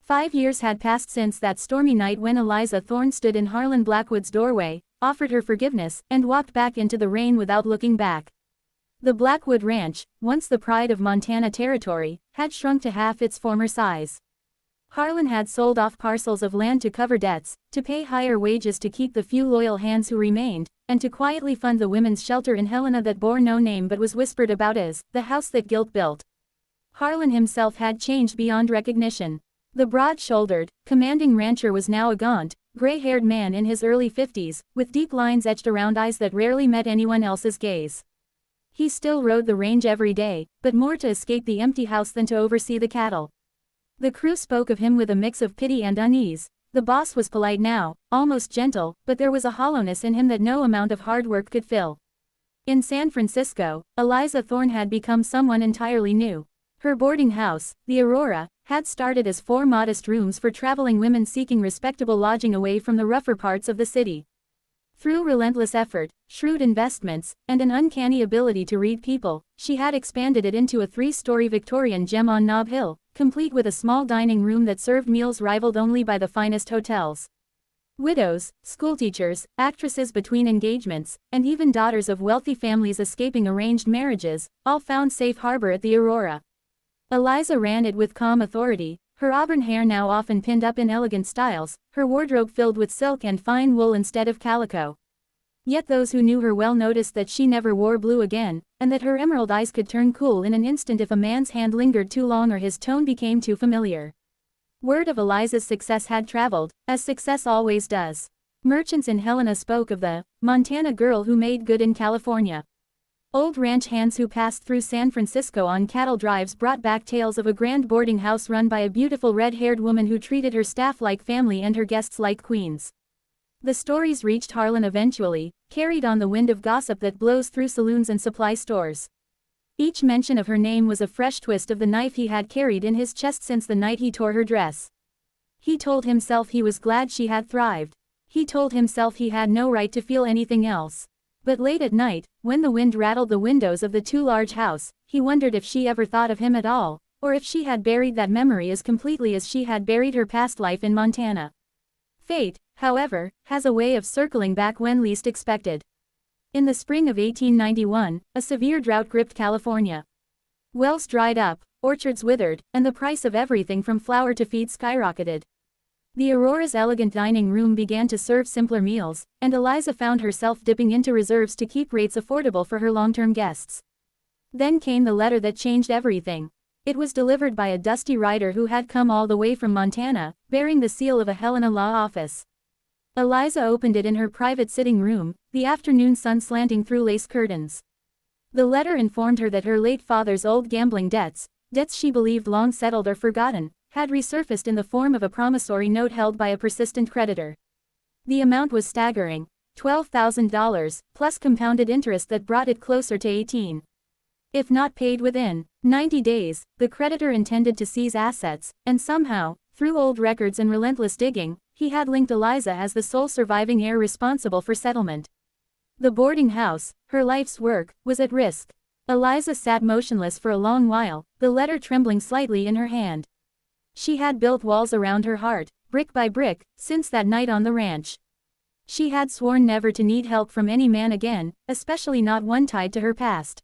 5 years had passed since that stormy night when Eliza Thorne stood in Harlan Blackwood's doorway, offered her forgiveness, and walked back into the rain without looking back. The Blackwood Ranch, once the pride of Montana Territory, had shrunk to half its former size. Harlan had sold off parcels of land to cover debts, to pay higher wages to keep the few loyal hands who remained, and to quietly fund the women's shelter in Helena that bore no name but was whispered about as the house that guilt built. Harlan himself had changed beyond recognition. The broad-shouldered, commanding rancher was now a gaunt, gray-haired man in his early 50s, with deep lines etched around eyes that rarely met anyone else's gaze. He still rode the range every day, but more to escape the empty house than to oversee the cattle. The crew spoke of him with a mix of pity and unease. The boss was polite now, almost gentle, but there was a hollowness in him that no amount of hard work could fill. In San Francisco, Eliza Thorne had become someone entirely new. Her boarding house, the Aurora, had started as 4 modest rooms for traveling women seeking respectable lodging away from the rougher parts of the city. Through relentless effort, shrewd investments, and an uncanny ability to read people, she had expanded it into a 3-story Victorian gem on Nob Hill, complete with a small dining room that served meals rivaled only by the finest hotels. Widows, schoolteachers, actresses between engagements, and even daughters of wealthy families escaping arranged marriages, all found safe harbor at the Aurora. Eliza ran it with calm authority, her auburn hair now often pinned up in elegant styles, her wardrobe filled with silk and fine wool instead of calico. Yet those who knew her well noticed that she never wore blue again, and that her emerald eyes could turn cool in an instant if a man's hand lingered too long or his tone became too familiar. Word of Eliza's success had traveled, as success always does. Merchants in Helena spoke of the Montana girl who made good in California. Old ranch hands who passed through San Francisco on cattle drives brought back tales of a grand boarding house run by a beautiful red-haired woman who treated her staff like family and her guests like queens. The stories reached Harlan eventually, carried on the wind of gossip that blows through saloons and supply stores. Each mention of her name was a fresh twist of the knife he had carried in his chest since the night he tore her dress. He told himself he was glad she had thrived. He told himself he had no right to feel anything else. But late at night, when the wind rattled the windows of the too-large house, he wondered if she ever thought of him at all, or if she had buried that memory as completely as she had buried her past life in Montana. Fate, however, has a way of circling back when least expected. In the spring of 1891, a severe drought gripped California. Wells dried up, orchards withered, and the price of everything from flour to feed skyrocketed. The Aurora's elegant dining room began to serve simpler meals, and Eliza found herself dipping into reserves to keep rates affordable for her long-term guests. Then came the letter that changed everything. It was delivered by a dusty rider who had come all the way from Montana, bearing the seal of a Helena law office. Eliza opened it in her private sitting room, the afternoon sun slanting through lace curtains. The letter informed her that her late father's old gambling debts she believed long settled or forgotten, had resurfaced in the form of a promissory note held by a persistent creditor. The amount was staggering, $12,000, plus compounded interest that brought it closer to 18. If not paid within 90 days, the creditor intended to seize assets, and somehow, through old records and relentless digging, he had linked Eliza as the sole surviving heir responsible for settlement. The boarding house, her life's work, was at risk. Eliza sat motionless for a long while, the letter trembling slightly in her hand. She had built walls around her heart, brick by brick, since that night on the ranch. She had sworn never to need help from any man again, especially not one tied to her past.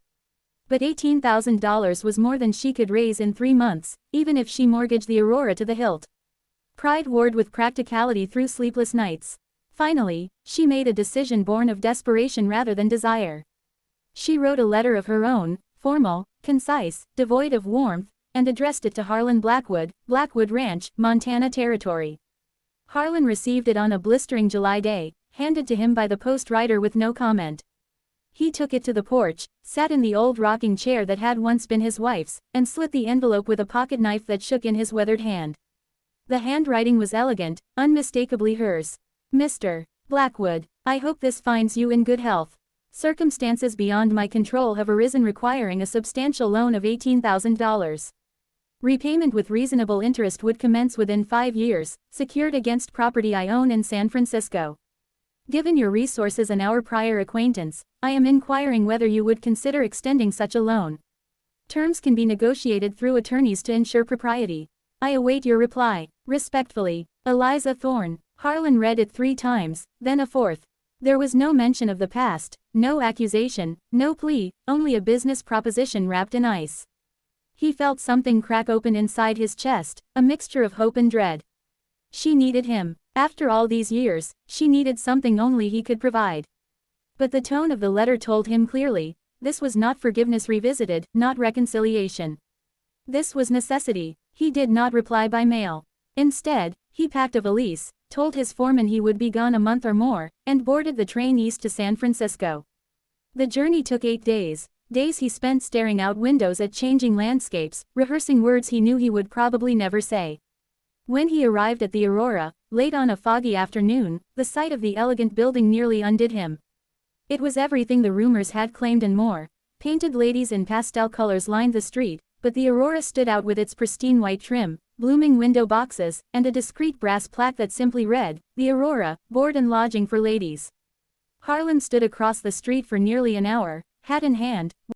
But $18,000 was more than she could raise in 3 months, even if she mortgaged the Aurora to the hilt. Pride warred with practicality through sleepless nights. Finally, she made a decision born of desperation rather than desire. She wrote a letter of her own, formal, concise, devoid of warmth, and addressed it to Harlan Blackwood, Blackwood Ranch, Montana Territory. Harlan received it on a blistering July day, handed to him by the post rider with no comment. He took it to the porch, sat in the old rocking chair that had once been his wife's, and slit the envelope with a pocket knife that shook in his weathered hand. The handwriting was elegant, unmistakably hers. Mr. Blackwood, I hope this finds you in good health. Circumstances beyond my control have arisen requiring a substantial loan of $18,000. Repayment with reasonable interest would commence within 5 years, secured against property I own in San Francisco. Given your resources and our prior acquaintance, I am inquiring whether you would consider extending such a loan. Terms can be negotiated through attorneys to ensure propriety. I await your reply. Respectfully, Eliza Thorne. Harlan read it 3 times, then a 4th. There was no mention of the past, no accusation, no plea, only a business proposition wrapped in ice. He felt something crack open inside his chest, a mixture of hope and dread. She needed him. After all these years, she needed something only he could provide. But the tone of the letter told him clearly, this was not forgiveness revisited, not reconciliation. This was necessity. He did not reply by mail. Instead, he packed a valise, told his foreman he would be gone a month or more, and boarded the train east to San Francisco. The journey took 8 days, days he spent staring out windows at changing landscapes, rehearsing words he knew he would probably never say. When he arrived at the Aurora, late on a foggy afternoon, the sight of the elegant building nearly undid him. It was everything the rumors had claimed and more. Painted ladies in pastel colors lined the street, but the Aurora stood out with its pristine white trim, blooming window boxes, and a discreet brass plaque that simply read, "The Aurora, board and lodging for ladies." Harlan stood across the street for nearly an hour, hat in hand,